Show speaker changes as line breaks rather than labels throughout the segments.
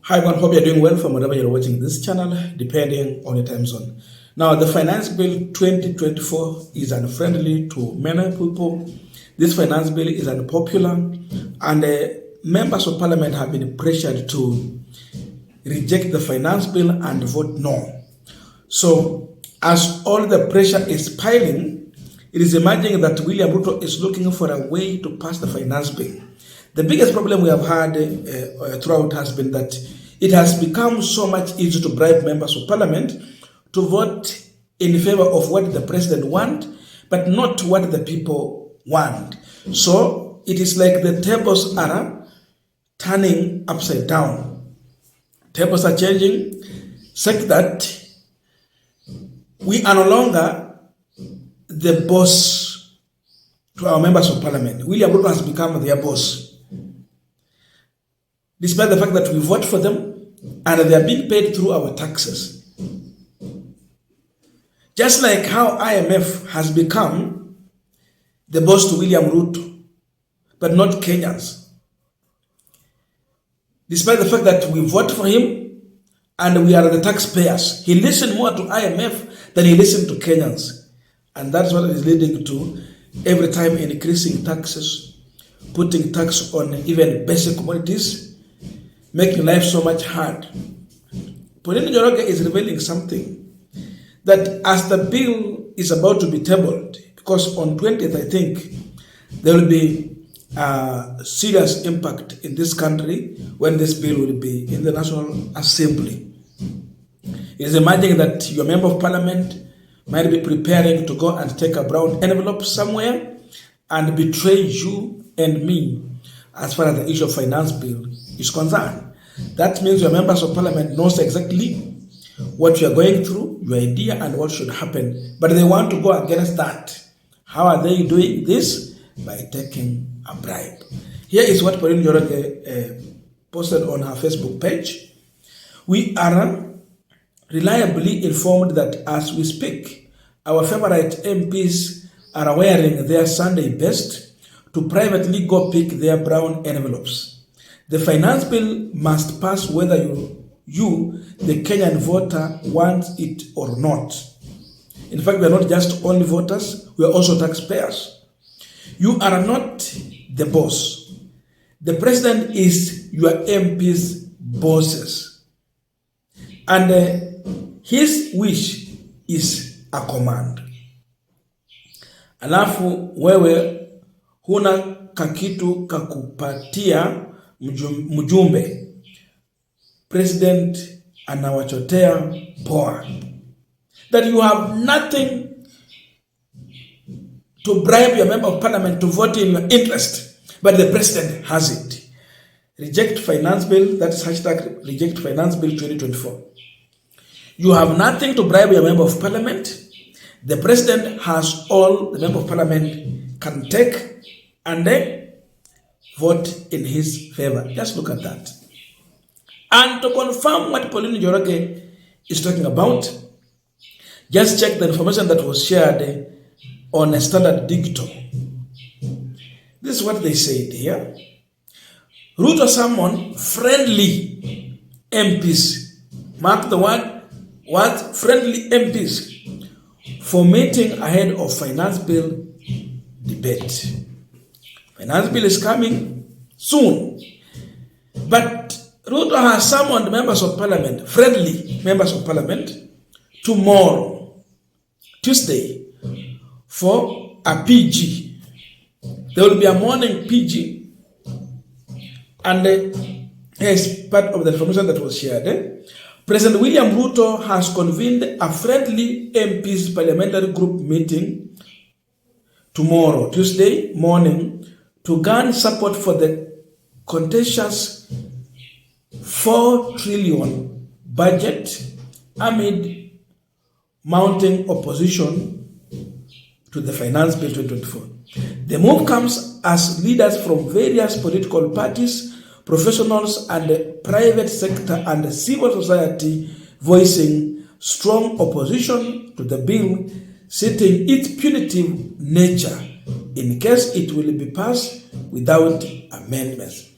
Hi everyone, hope you're doing well from wherever you're watching this channel, depending on your time zone. Now, the Finance Bill 2024 is unfriendly to many people. This Finance Bill is unpopular, and members of Parliament have been pressured to reject the Finance Bill and vote no. So, as all the pressure is piling, it is emerging that William Ruto is looking for a way to pass the Finance Bill. The biggest problem we have had throughout has been that it has become so much easier to bribe members of Parliament to vote in favor of what the president wants, but not what the people want. So it is like the tables are turning upside down. Tables are changing such that we are no longer the boss to our members of Parliament. William Ruto has become their boss, despite the fact that we vote for them and they are being paid through our taxes. Just like how IMF has become the boss to William Ruto, but not Kenyans. Despite the fact that we vote for him and we are the taxpayers, he listens more to IMF than he listens to Kenyans. And that's what is leading to every time increasing taxes, putting tax on even basic commodities, making life so much hard. Pauline Njoroge is revealing something, that as the bill is about to be tabled, because on 20th, I think, there will be a serious impact in this country when this bill will be in the National Assembly. It is emerging that your member of Parliament might be preparing to go and take a brown envelope somewhere and betray you and me as far as the issue of finance bill is concerned. That means your members of Parliament knows exactly what you are going through, your idea, and what should happen. But they want to go against that. How are they doing this? By taking a bribe. Here is what Pauline Njoroge posted on her Facebook page. We are reliably informed that as we speak, our favorite MPs are wearing their Sunday best to privately go pick their brown envelopes. The finance bill must pass whether you, the Kenyan voter, wants it or not. In fact, we are not just only voters, we are also taxpayers. You are not the boss. The president is your MP's bosses. And his wish is a command. Alafu wewe huna kakitu kakupatia mjumbe. President anawachotea poa. That you have nothing to bribe your member of Parliament to vote in your interest, but the president has it. Reject finance bill, that is hashtag reject finance bill 2024. You have nothing to bribe your member of Parliament. The president has all the member of Parliament can take and then vote in his favor. Just look at that. And to confirm what Pauline Njoroge is talking about, just check the information that was shared on a Standard Digital. This is what they said here. Ruto summoned friendly MPs. Mark the word, what? Friendly MPs for meeting ahead of finance bill debate. Finance bill is coming soon. But Ruto has summoned members of Parliament, friendly members of Parliament, tomorrow, Tuesday, for a PG. There will be a morning PG. And here's part of the information that was shared. President William Ruto has convened a friendly MPs parliamentary group meeting tomorrow, Tuesday morning, to gain support for the contentious 4 trillion budget amid mounting opposition to the Finance Bill 2024. The move comes as leaders from various political parties, professionals and the private sector and civil society voicing strong opposition to the bill, citing its punitive nature in case it will be passed without amendments.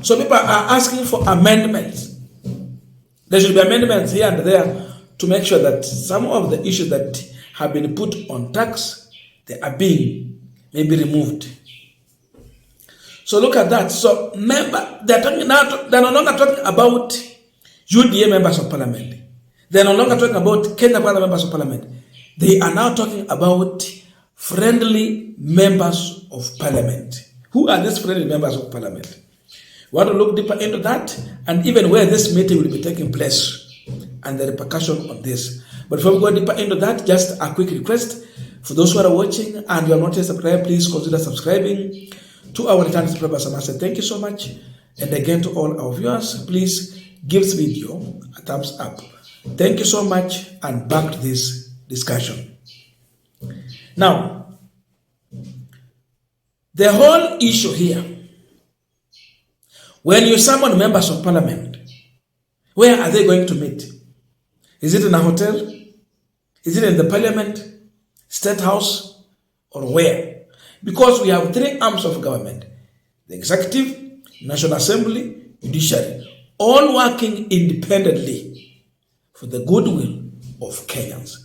So people are asking for amendments There should be amendments here and there to make sure that some of the issues that have been put on tax, they are being maybe removed. So look at that. So they're no longer talking about UDA members of parliament. They're no longer talking about Kenya Kwanza members of parliament. They are now talking about friendly members of parliament. Who are these friendly members of parliament? We want to look deeper into that and even where this meeting will be taking place and the repercussion of this. But before we go deeper into that, just a quick request for those who are watching and you are not yet subscribed, please consider subscribing to our return subscribers. I must say thank you so much. And again to all our viewers, please give this video a thumbs up. Thank you so much, and back to this discussion. Now, the whole issue here, when you summon members of parliament, where are they going to meet? Is it in a hotel? Is it in the parliament, state house, or where? Because we have three arms of government: the executive, National Assembly, judiciary, all working independently for the goodwill of Kenyans.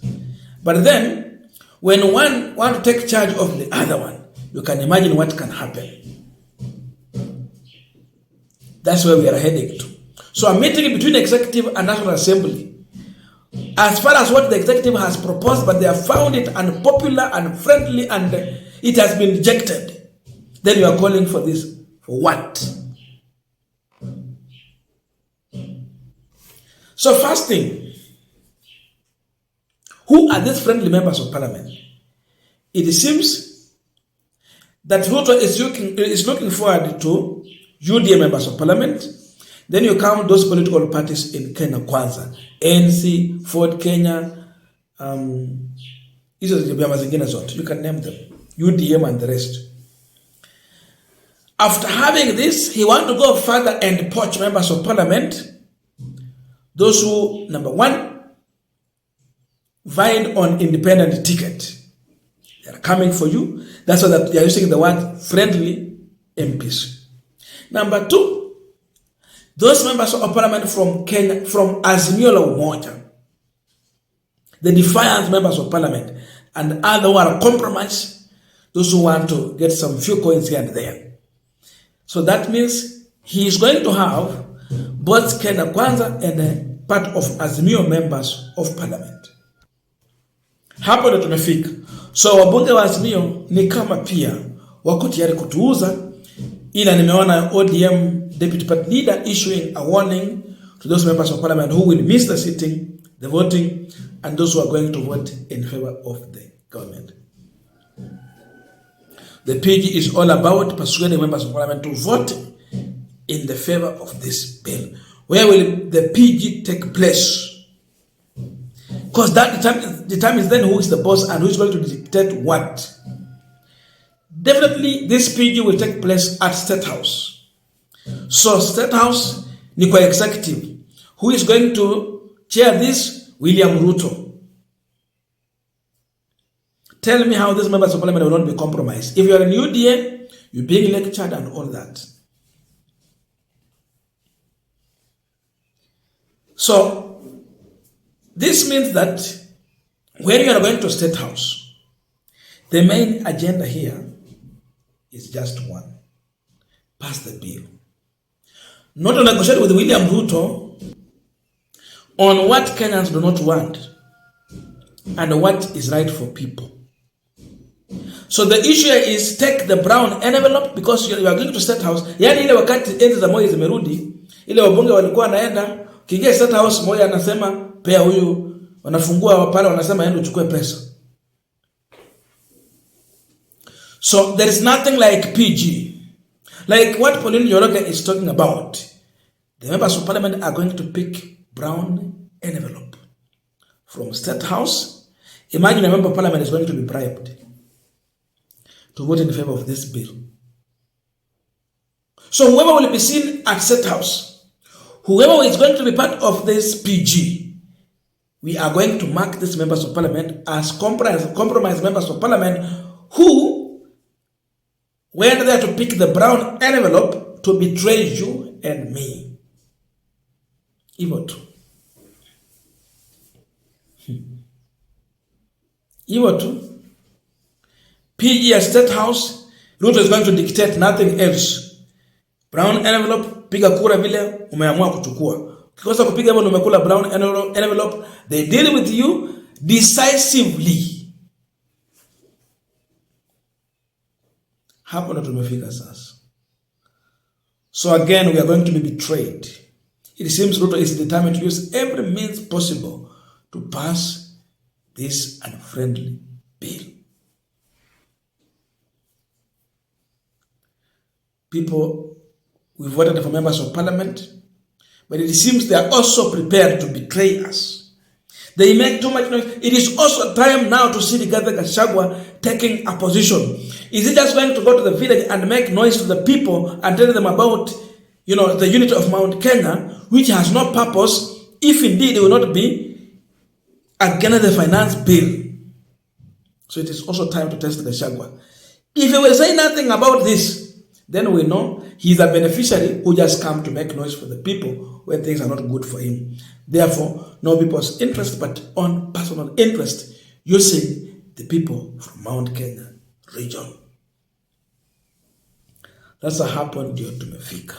But then, when one wants to take charge of the other one, you can imagine what can happen. That's where we are heading to. So a meeting between the executive and National Assembly, as far as what the executive has proposed, but they have found it unpopular, unfriendly, and it has been rejected. Then you are calling for this. For what? So first thing, who are these friendly members of parliament? It seems that Ruto is looking forward to UDA members of parliament. Then you count those political parties in Kenya Kwanza, ANC, Ford Kenya, you can name them, UDM and the rest. After having this, he wants to go further and poach members of parliament, those who, number one, vying on independent ticket. They are coming for you. That's why they are using the word friendly MPs. Number two, those members of parliament from Kenya, from Azimio la Umoja, the defiant members of parliament, and other who are compromised, those who want to get some few coins here and there. So that means he is going to have both Kenya Kwanza and a part of Azimio members of parliament. Hapo ndo tumefika. So wabunge wa Azimio ni kama pia wako tayari kutuuza, ila nimeona ODM deputy party leader issuing a warning to those members of parliament who will miss the sitting, the voting, and those who are going to vote in favor of the government. The PG is all about persuading members of parliament to vote in the favor of this bill. Where will the PG take place? Because that determines then who is the boss and who is going to dictate what. Definitely this PG will take place at Statehouse. So Statehouse ni kwa executive. Who is going to chair this? William Ruto. Tell me how these members of parliament will not be compromised. If you are in UDA, you're being lectured and all that. So this means that when you are going to State House, the main agenda here is just one: pass the bill. Not to negotiate with William Ruto on what Kenyans do not want and what is right for people. So the issue is take the brown envelope, because you are going to State House. Yani ile wakati enzi za Moi zimerudi, ile wabunge walikuwa naenda, kiingia State House, Moi anasema pea huyu, wanafungua pale wanasema enda uchukue pesa. So there is nothing like PG. Like what Pauline Njoroge is talking about. The members of parliament are going to pick brown envelope from State House. Imagine a member of parliament is going to be bribed to vote in favor of this bill. So whoever will be seen at State House, whoever is going to be part of this PG, we are going to mark these members of parliament as compromised members of parliament who went there to pick the brown envelope to betray you and me. Evil too. Hivyo tu. PG at Statehouse, Ruto is going to dictate nothing else. Brown envelope, piga kura vile umeamua kuchukua. Ukikosa kupiga hapo umekula brown envelope, they deal with you decisively. Hapo ndo tumefika sasa. So again, we are going to be betrayed. It seems Ruto is determined to use every means possible to pass this unfriendly bill. People, we voted for members of parliament, but it seems they are also prepared to betray us. They make too much noise. It is also time now to see Gachagwa taking a position. Is he just going to go to the village and make noise to the people and tell them about, the unity of Mount Kenya, which has no purpose, if indeed it will not be against the finance bill? So it is also time to test Gachagwa. If he will say nothing about this, then we know he is a beneficiary who just come to make noise for the people when things are not good for him. Therefore, no people's interest, but on personal interest, using the people from Mount Kenya region. That's a happen ndio tumefika.